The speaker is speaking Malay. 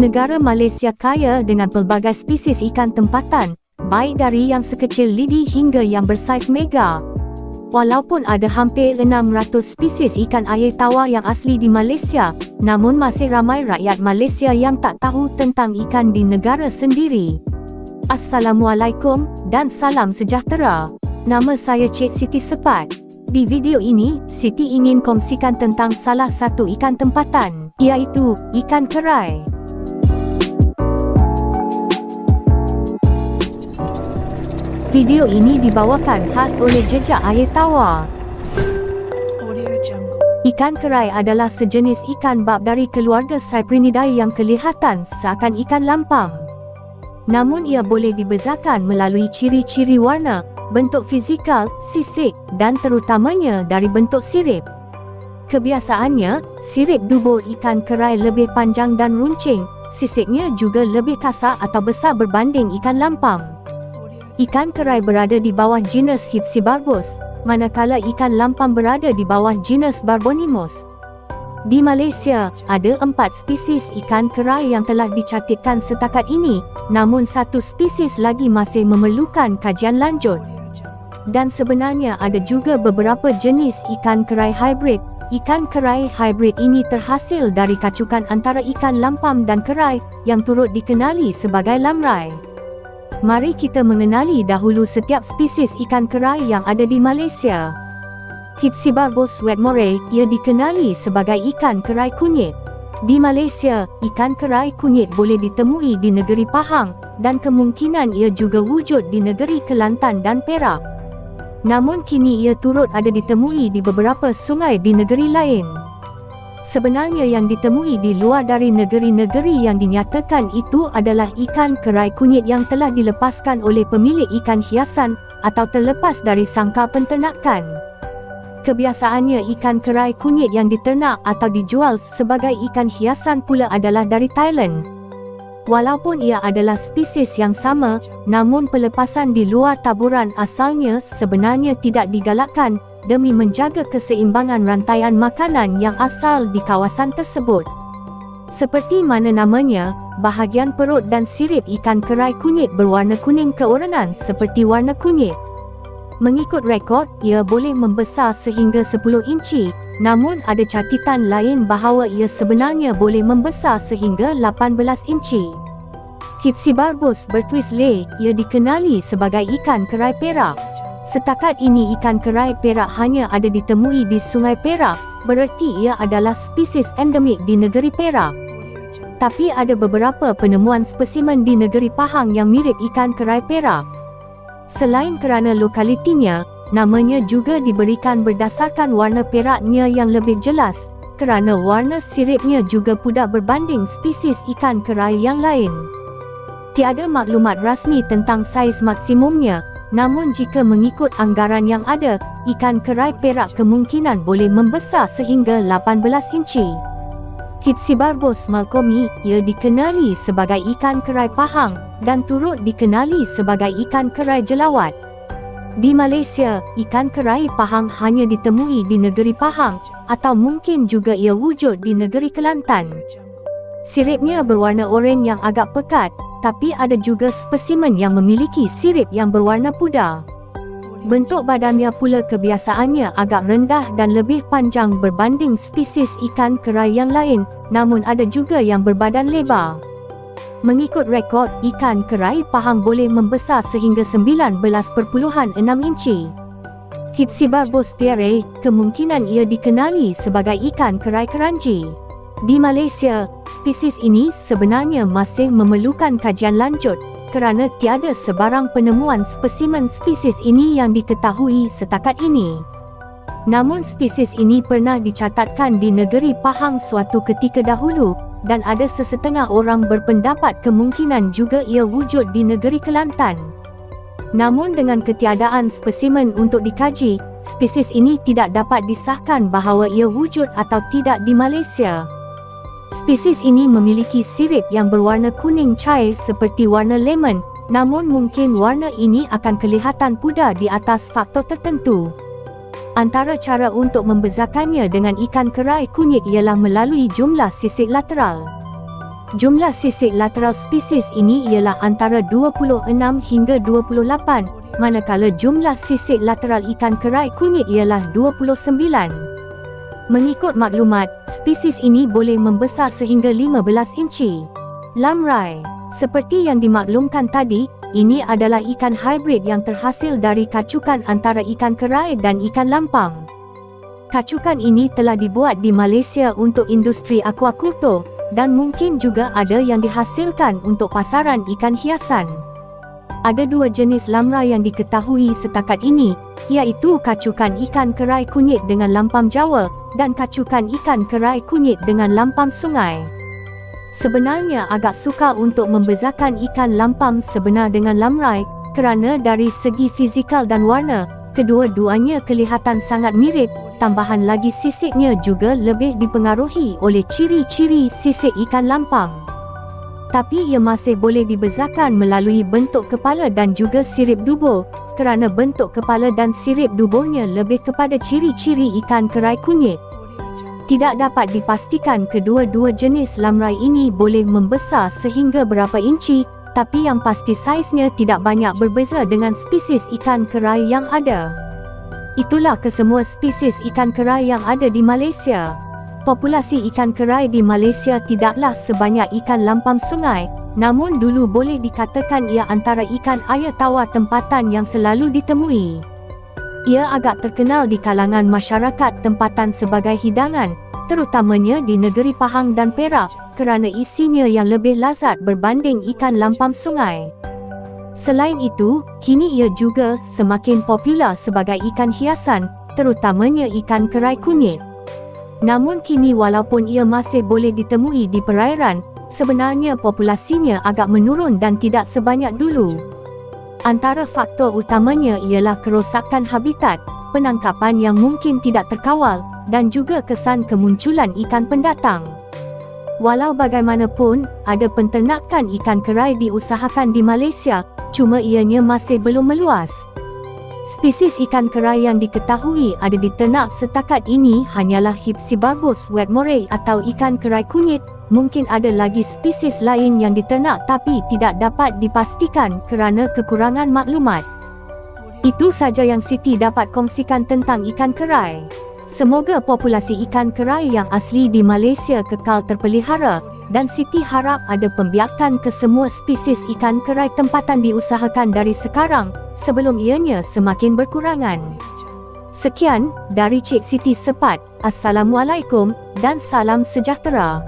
Negara Malaysia kaya dengan pelbagai spesies ikan tempatan, baik dari yang sekecil lidi hingga yang bersaiz mega. Walaupun ada hampir 600 spesies ikan air tawar yang asli di Malaysia, namun masih ramai rakyat Malaysia yang tak tahu tentang ikan di negara sendiri. Assalamualaikum dan salam sejahtera. Nama saya Cik Siti Sepat. Di video ini, Siti ingin kongsikan tentang salah satu ikan tempatan, iaitu ikan kerai. Video ini dibawakan khas oleh Jejak Air Tawar. Ikan kerai adalah sejenis ikan bab dari keluarga Cyprinidae yang kelihatan seakan ikan lampam. Namun ia boleh dibezakan melalui ciri-ciri warna, bentuk fizikal, sisik, dan terutamanya dari bentuk sirip. Kebiasaannya, sirip dubur ikan kerai lebih panjang dan runcing, sisiknya juga lebih kasar atau besar berbanding ikan lampam. Ikan kerai berada di bawah genus Hypsibarbos, manakala ikan lampam berada di bawah genus Barbonymus. Di Malaysia, ada 4 spesies ikan kerai yang telah dicatatkan setakat ini, namun satu spesies lagi masih memerlukan kajian lanjut. Dan sebenarnya ada juga beberapa jenis ikan kerai hybrid. Ikan kerai hybrid ini terhasil dari kacukan antara ikan lampam dan kerai yang turut dikenali sebagai lamrai. Mari kita mengenali dahulu setiap spesies ikan kerai yang ada di Malaysia. Hypsibarbos wetmorei, ia dikenali sebagai ikan kerai kunyit. Di Malaysia, ikan kerai kunyit boleh ditemui di negeri Pahang dan kemungkinan ia juga wujud di negeri Kelantan dan Perak. Namun kini ia turut ada ditemui di beberapa sungai di negeri lain. Sebenarnya yang ditemui di luar dari negeri-negeri yang dinyatakan itu adalah ikan kerai kunyit yang telah dilepaskan oleh pemilik ikan hiasan atau terlepas dari sangkar penternakan. Kebiasaannya ikan kerai kunyit yang diternak atau dijual sebagai ikan hiasan pula adalah dari Thailand. Walaupun ia adalah spesies yang sama, namun pelepasan di luar taburan asalnya sebenarnya tidak digalakkan demi menjaga keseimbangan rantaian makanan yang asal di kawasan tersebut. Seperti mana namanya, bahagian perut dan sirip ikan kerai kunyit berwarna kuning keorangan seperti warna kunyit. Mengikut rekod, ia boleh membesar sehingga 10 inci, namun ada catatan lain bahawa ia sebenarnya boleh membesar sehingga 18 inci. Hypsibarbos bertwist lay, ia dikenali sebagai ikan kerai perak. Setakat ini ikan kerai perak hanya ada ditemui di Sungai Perak, bererti ia adalah spesies endemik di negeri Perak. Tapi ada beberapa penemuan spesimen di negeri Pahang yang mirip ikan kerai perak. Selain kerana lokalitinya, namanya juga diberikan berdasarkan warna peraknya yang lebih jelas, kerana warna siripnya juga pudar berbanding spesies ikan kerai yang lain. Tiada maklumat rasmi tentang saiz maksimumnya, namun jika mengikut anggaran yang ada, ikan kerai perak kemungkinan boleh membesar sehingga 18 inci. Hypsibarbos malcolmi, ia dikenali sebagai ikan kerai Pahang dan turut dikenali sebagai ikan kerai jelawat. Di Malaysia, ikan kerai Pahang hanya ditemui di negeri Pahang atau mungkin juga ia wujud di negeri Kelantan. Siripnya berwarna oranye yang agak pekat, tapi ada juga spesimen yang memiliki sirip yang berwarna pudar. Bentuk badannya pula kebiasaannya agak rendah dan lebih panjang berbanding spesies ikan kerai yang lain, namun ada juga yang berbadan lebar. Mengikut rekod, ikan kerai Pahang boleh membesar sehingga 19.6 inci. Hypsibarbos pierre, kemungkinan ia dikenali sebagai ikan kerai keranji. Di Malaysia, spesies ini sebenarnya masih memerlukan kajian lanjut, kerana tiada sebarang penemuan spesimen spesies ini yang diketahui setakat ini. Namun spesies ini pernah dicatatkan di negeri Pahang suatu ketika dahulu, dan ada sesetengah orang berpendapat kemungkinan juga ia wujud di negeri Kelantan. Namun dengan ketiadaan spesimen untuk dikaji, spesies ini tidak dapat disahkan bahawa ia wujud atau tidak di Malaysia. Spesies ini memiliki sirip yang berwarna kuning cair seperti warna lemon, namun mungkin warna ini akan kelihatan pudar di atas faktor tertentu. Antara cara untuk membezakannya dengan ikan kerai kunyit ialah melalui jumlah sisik lateral. Jumlah sisik lateral spesies ini ialah antara 26 hingga 28, manakala jumlah sisik lateral ikan kerai kunyit ialah 29. Mengikut maklumat, spesies ini boleh membesar sehingga 15 inci. Lamrai, seperti yang dimaklumkan tadi, ini adalah ikan hybrid yang terhasil dari kacukan antara ikan kerai dan ikan lampam. Kacukan ini telah dibuat di Malaysia untuk industri akuakultur dan mungkin juga ada yang dihasilkan untuk pasaran ikan hiasan. Ada dua jenis lamrai yang diketahui setakat ini, iaitu kacukan ikan kerai kunyit dengan lampam Jawa dan kacukan ikan kerai kunyit dengan lampam sungai. Sebenarnya agak sukar untuk membezakan ikan lampam sebenar dengan lamrai kerana dari segi fizikal dan warna, kedua-duanya kelihatan sangat mirip. Tambahan lagi sisiknya juga lebih dipengaruhi oleh ciri-ciri sisik ikan lampam. Tapi ia masih boleh dibezakan melalui bentuk kepala dan juga sirip dubur, kerana bentuk kepala dan sirip duburnya lebih kepada ciri-ciri ikan kerai kunyit. Tidak dapat dipastikan kedua-dua jenis lamrai ini boleh membesar sehingga berapa inci, tapi yang pasti saiznya tidak banyak berbeza dengan spesies ikan kerai yang ada. Itulah kesemua spesies ikan kerai yang ada di Malaysia. Populasi ikan kerai di Malaysia tidaklah sebanyak ikan lampam sungai, namun dulu boleh dikatakan ia antara ikan air tawar tempatan yang selalu ditemui. Ia agak terkenal di kalangan masyarakat tempatan sebagai hidangan, terutamanya di negeri Pahang dan Perak, kerana isinya yang lebih lazat berbanding ikan lampam sungai. Selain itu, kini ia juga semakin popular sebagai ikan hiasan, terutamanya ikan kerai kunyit. Namun kini walaupun ia masih boleh ditemui di perairan, sebenarnya populasinya agak menurun dan tidak sebanyak dulu. Antara faktor utamanya ialah kerosakan habitat, penangkapan yang mungkin tidak terkawal, dan juga kesan kemunculan ikan pendatang. Walau bagaimanapun, ada penternakan ikan kerai diusahakan di Malaysia, cuma ianya masih belum meluas. Spesies ikan kerai yang diketahui ada diternak setakat ini hanyalah Hypsibarbus wetmorei atau ikan kerai kunyit. Mungkin ada lagi spesies lain yang diternak tapi tidak dapat dipastikan kerana kekurangan maklumat. Itu saja yang Siti dapat kongsikan tentang ikan kerai. Semoga populasi ikan kerai yang asli di Malaysia kekal terpelihara, dan Siti harap ada pembiakan ke semua spesies ikan kerai tempatan diusahakan dari sekarang, sebelum ianya semakin berkurangan. Sekian, dari Cik Siti Sepat. Assalamualaikum, dan salam sejahtera.